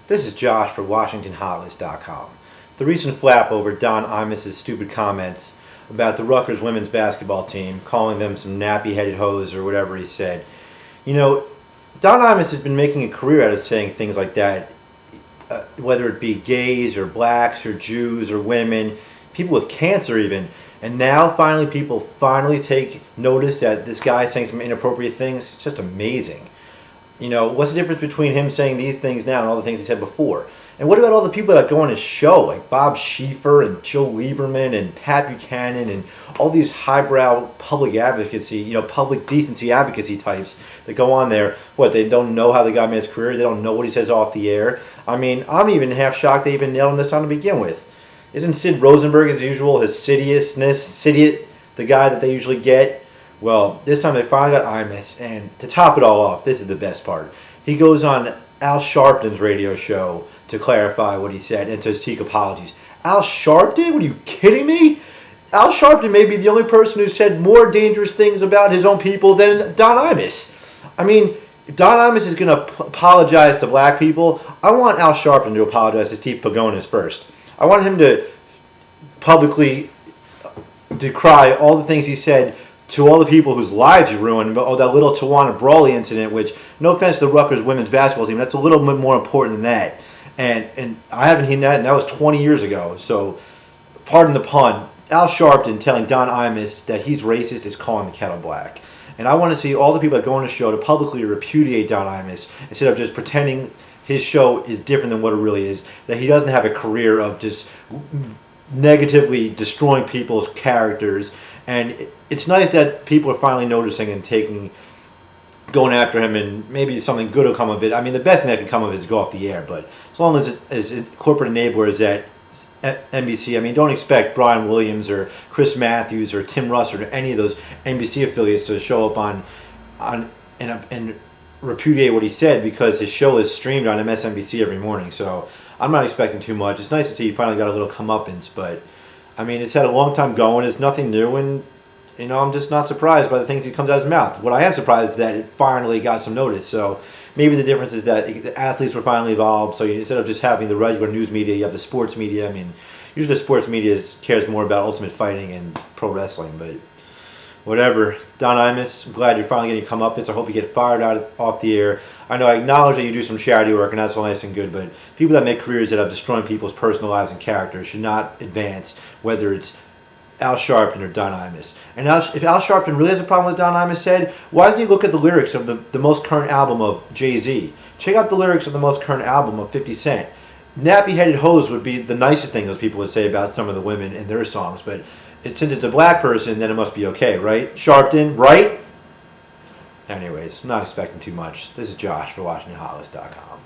This is Josh for WashingtonHotlist.com. The recent flap over Don Imus' stupid comments about the Rutgers women's basketball team, calling them some nappy-headed hoes or whatever he said. You know, Don Imus has been making a career out of saying things like that, whether it be gays or blacks or Jews or women, people with cancer even. And now finally people finally take notice that this guy is saying some inappropriate things. It's just amazing. You know, what's the difference between him saying these things now and all the things he said before? And what about all the people that go on his show, like Bob Schieffer and Joe Lieberman and Pat Buchanan and all these highbrow public advocacy, public decency advocacy types that go on there? What, they don't know how the guy made his career? They don't know what he says off the air? I mean, I'm even half shocked they even nailed him this time to begin with. Isn't Sid Rosenberg, as usual, his Sidiot, the guy that they usually get? Well, this time they finally got Imus, and to top it all off, this is the best part. He goes on Al Sharpton's radio show to clarify what he said and to seek apologies. Al Sharpton? What, are you kidding me? Al Sharpton may be the only person who said more dangerous things about his own people than Don Imus. I mean, Don Imus is going to apologize to black people. I want Al Sharpton to apologize to Steve Pagonis first. I want him to publicly decry all the things he said to all the people whose lives he ruined. Oh, that little Tawana Brawley incident, which, no offense to the Rutgers women's basketball team, that's a little bit more important than that. And I haven't seen that, and that was 20 years ago. So, pardon the pun, Al Sharpton telling Don Imus that he's racist is calling the kettle black. And I want to see all the people that go on the show to publicly repudiate Don Imus instead of just pretending his show is different than what it really is, that he doesn't have a career of just negatively destroying people's characters. And it's nice that people are finally noticing and going after him, and maybe something good will come of it. I mean, the best thing that can come of it is go off the air, but as long as it's corporate enablers at NBC, I mean, don't expect Brian Williams or Chris Matthews or Tim Russ or any of those NBC affiliates to show up and repudiate what he said, because his show is streamed on MSNBC every morning. So I'm not expecting too much. It's nice to see he finally got a little comeuppance, but I mean, it's had a long time going. It's nothing new, and I'm just not surprised by the things he comes out of his mouth. What I am surprised is that it finally got some notice. So maybe the difference is that the athletes were finally involved. So instead of just having the regular news media, you have the sports media. I mean, usually the sports media cares more about Ultimate Fighting and pro wrestling, but whatever. Don Imus, I'm glad you're finally getting your comeuppance. I hope you get fired off the air. I know I acknowledge that you do some charity work, and that's all nice and good, but people that make careers that have destroying people's personal lives and characters should not advance, whether it's Al Sharpton or Don Imus. And if Al Sharpton really has a problem with Don Imus said, why doesn't he look at the lyrics of the most current album of Jay-Z? Check out the lyrics of the most current album of 50 Cent. Nappy-headed hoes would be the nicest thing those people would say about some of the women in their songs, but since it's a black person, then it must be okay, right? Sharpton, right? Anyways, I'm not expecting too much. This is Josh for WashingtonHotlist.com.